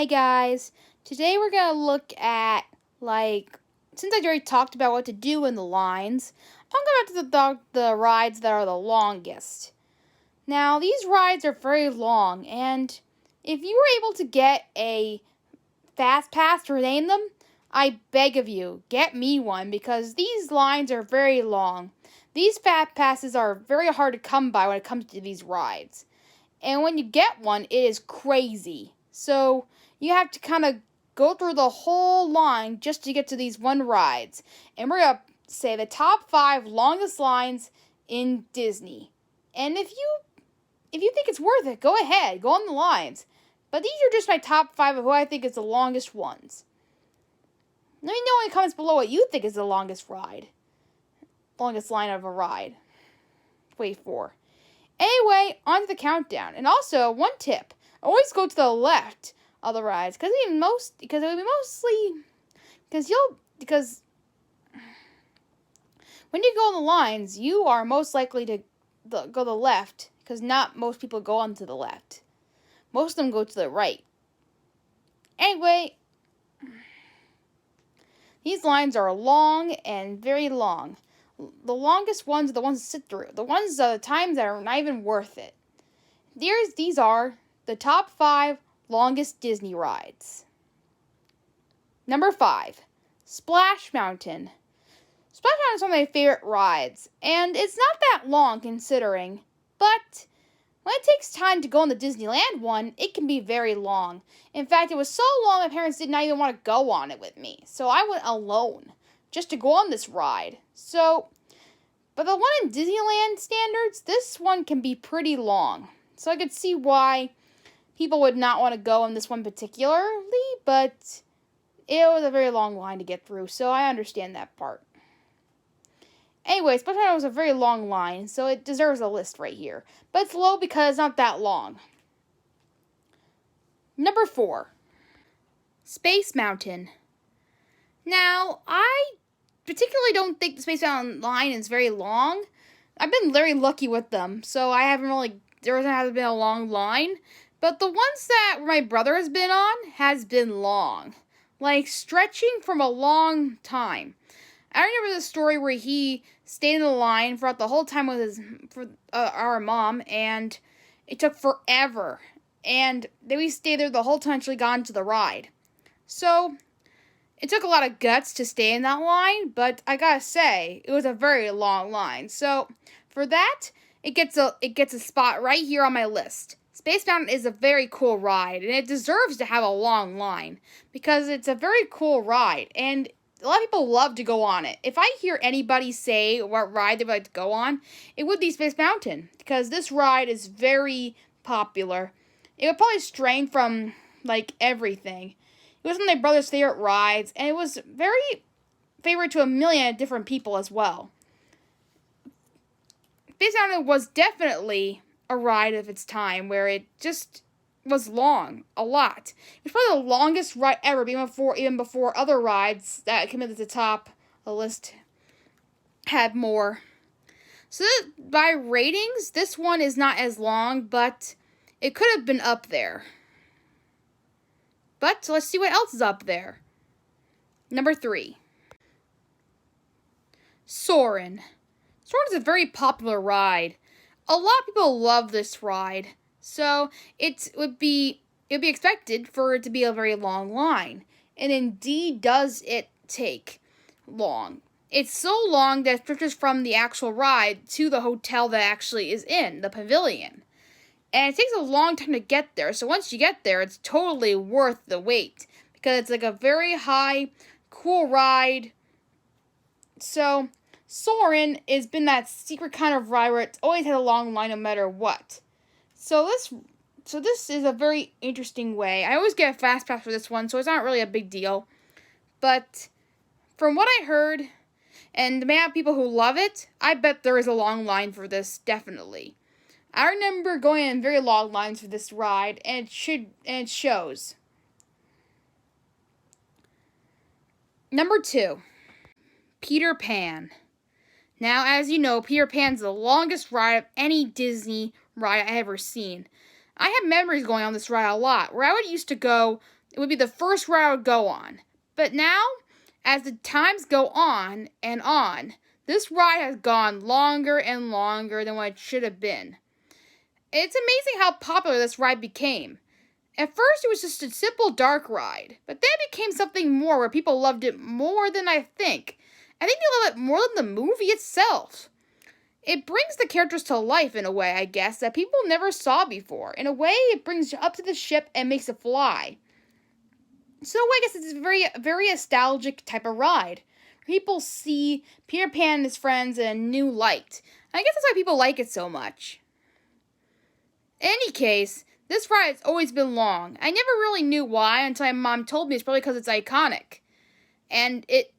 Hey guys, today we're going to look at, since I already talked about what to do in the lines, I'm going to go to the rides that are the longest. Now, these rides are very long, and if you were able to get a fast pass to name them, I beg of you, get me one, because these lines are very long. These fast passes are very hard to come by when it comes to these rides. And when you get one, it is crazy. So you have to kind of go through the whole line just to get to these one rides. And we're going to say the top 5 longest lines in Disney. And if you think it's worth it, go ahead, go on the lines. But these are just my top 5 of who I think is the longest ones. Let me know in the comments below what you think is the longest line of a ride. Wait for. Anyway, on to the countdown. And also, one tip: always go to the left of the rides, because when you go on the lines, you are most likely to go to the left, because not most people go on to the left. Most of them go to the right. Anyway, these lines are long and very long. The longest ones are the ones to sit through. The ones the times that are not even worth it. These are the top 5 longest Disney rides. Number 5, Splash Mountain. Splash Mountain is one of my favorite rides, and it's not that long considering, but when it takes time to go on the Disneyland one, it can be very long. In fact, it was so long my parents did not even want to go on it with me, so I went alone just to go on this ride. But the one in Disneyland standards, this one can be pretty long. So I could see why people would not want to go on this one particularly, but it was a very long line to get through, so I understand that part. Anyway, Splash Mountain was a very long line, so it deserves a list right here. But it's low because it's not that long. Number 4, Space Mountain. Now, I particularly don't think the Space Mountain line is very long. I've been very lucky with them, so there hasn't been a long line. But the ones that my brother has been on has been long. Like, stretching from a long time. I remember the story where he stayed in the line throughout the whole time with our mom, and it took forever. And then we stayed there the whole time until we got into the ride. So it took a lot of guts to stay in that line, but I gotta say, it was a very long line. So for that, it gets a spot right here on my list. Space Mountain is a very cool ride, and it deserves to have a long line because it's a very cool ride, and a lot of people love to go on it. If I hear anybody say what ride they would like to go on, it would be Space Mountain, because this ride is very popular. It would probably strain from, everything. It was one of my brother's favorite rides, and it was very favorite to a million different people as well. Space Mountain was definitely a ride of its time, where it just was long, a lot. It was probably the longest ride ever, even before other rides that came at the top of the list had more. So by ratings, this one is not as long, but it could have been up there. But let's see what else is up there. Number 3, Soarin'. Soarin' is a very popular ride. A lot of people love this ride. So it would be expected for it to be a very long line. And indeed does it take long. It's so long that it stretches from the actual ride to the hotel that actually is in, the pavilion. And it takes a long time to get there. So once you get there, it's totally worth the wait, because it's like a very high, cool ride. So Soarin' has been that secret kind of ride where it's always had a long line no matter what. So this is a very interesting way. I always get a fast pass for this one, so it's not really a big deal. But from what I heard, and the amount of people who love it, I bet there is a long line for this, definitely. I remember going in very long lines for this ride, and it shows. Number 2, Peter Pan. Now, as you know, Peter Pan's the longest ride of any Disney ride I ever seen. I have memories going on this ride a lot, where I would used to go It would be the first ride I would go on. But now, as the times go on and on, this ride has gone longer and longer than what it should have been. It's amazing how popular this ride became. At first, it was just a simple dark ride, but then it became something more where people loved it more than I think. I think they love it more than the movie itself. It brings the characters to life in a way, I guess, that people never saw before. In a way, it brings you up to the ship and makes it fly. So I guess it's a very nostalgic type of ride. People see Peter Pan and his friends in a new light. I guess that's why people like it so much. In any case, this ride has always been long. I never really knew why until my mom told me it's probably because it's iconic. And it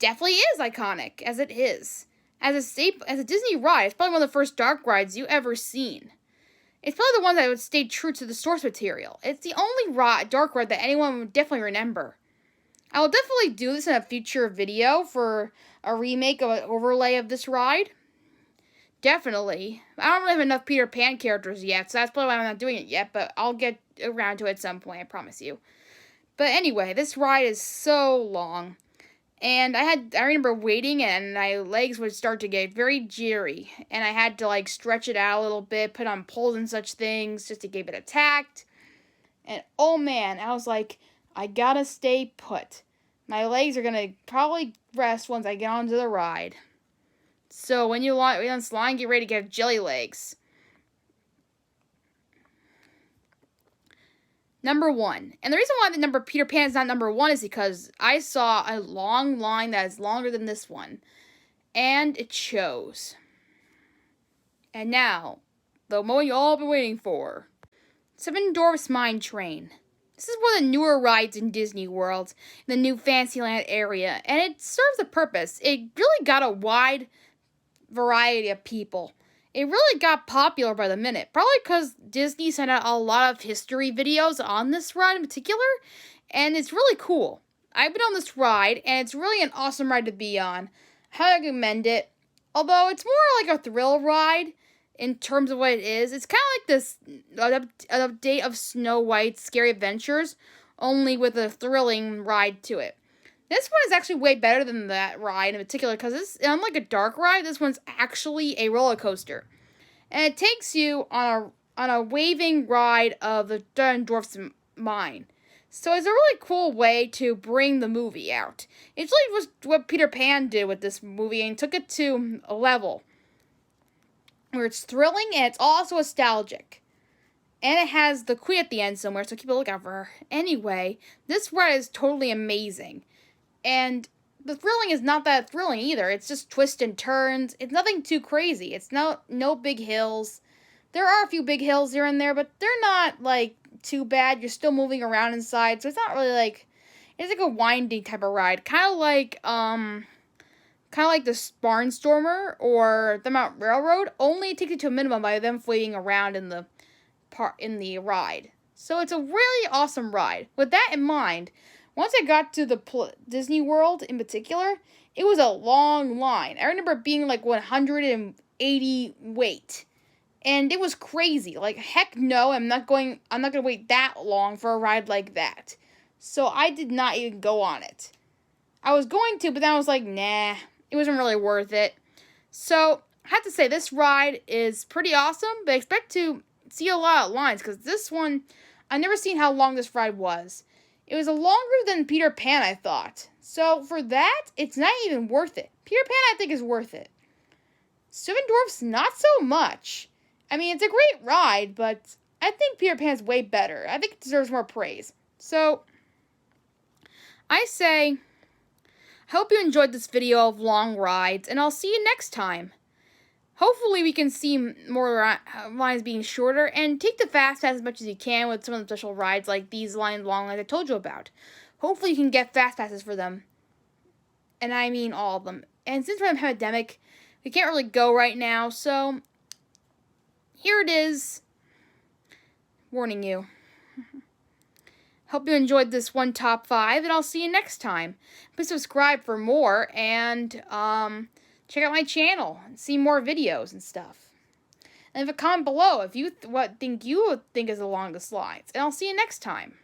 definitely is iconic, as it is. As a Disney ride, it's probably one of the first dark rides you ever seen. It's probably the one that would stay true to the source material. It's the only dark ride that anyone would definitely remember. I will definitely do this in a future video for a remake of an overlay of this ride. Definitely. I don't really have enough Peter Pan characters yet, so that's probably why I'm not doing it yet, but I'll get around to it at some point, I promise you. But anyway, this ride is so long. And I remember waiting, and my legs would start to get very jittery. And I had to, stretch it out a little bit, put on poles and such things, just to keep it attacked. And, oh man, I was like, I gotta stay put. My legs are gonna probably rest once I get onto the ride. So, when you're on this line, get ready to get jelly legs. Number 1. And the reason why the number Peter Pan is not number 1 is because I saw a long line that is longer than this one. And it shows. And now, the moment you all been waiting for. Seven Dwarfs Mine Train. This is one of the newer rides in Disney World, in the new Fantasyland area. And it serves a purpose. It really got a wide variety of people. It really got popular by the minute, probably because Disney sent out a lot of history videos on this ride in particular, and it's really cool. I've been on this ride, and it's really an awesome ride to be on. I highly recommend it, although it's more like a thrill ride in terms of what it is. It's kind of like this update of Snow White's Scary Adventures, only with a thrilling ride to it. This one is actually way better than that ride in particular because it's unlike a dark ride. This one's actually a roller coaster, and it takes you on a waving ride of the Seven Dwarfs Mine. So it's a really cool way to bring the movie out. It's really what Peter Pan did with this movie and took it to a level where it's thrilling and it's also nostalgic. And it has the queen at the end somewhere, so keep a lookout for her. Anyway, this ride is totally amazing. And the thrilling is not that thrilling either. It's just twists and turns. It's nothing too crazy. It's no big hills. There are a few big hills here and there, but they're not, too bad. You're still moving around inside, so it's not really, it's like a winding type of ride. Kind of like the Barnstormer or the Mount Railroad, only it takes you to a minimum by them floating around in the ride. So it's a really awesome ride. With that in mind, once I got to the Disney World in particular, it was a long line. I remember being 180 wait. And it was crazy. Heck no, I'm not going to wait that long for a ride like that. So I did not even go on it. I was going to, but then I was like, nah, it wasn't really worth it. So I have to say, this ride is pretty awesome, but I expect to see a lot of lines because this one, I've never seen how long this ride was. It was longer than Peter Pan, I thought. So for that, it's not even worth it. Peter Pan, I think, is worth it. Seven Dwarfs, not so much. I mean, it's a great ride, but I think Peter Pan's way better. I think it deserves more praise. So, I say, I hope you enjoyed this video of long rides, and I'll see you next time. Hopefully we can see more lines being shorter, and take the fast pass as much as you can with some of the special rides like these long lines I told you about. Hopefully you can get fast passes for them. And I mean all of them. And since we're in a pandemic, we can't really go right now, so here it is. Warning you. Hope you enjoyed this one top 5, and I'll see you next time. Please subscribe for more, and check out my channel and see more videos and stuff. And leave a comment below if you think is the longest slides. And I'll see you next time.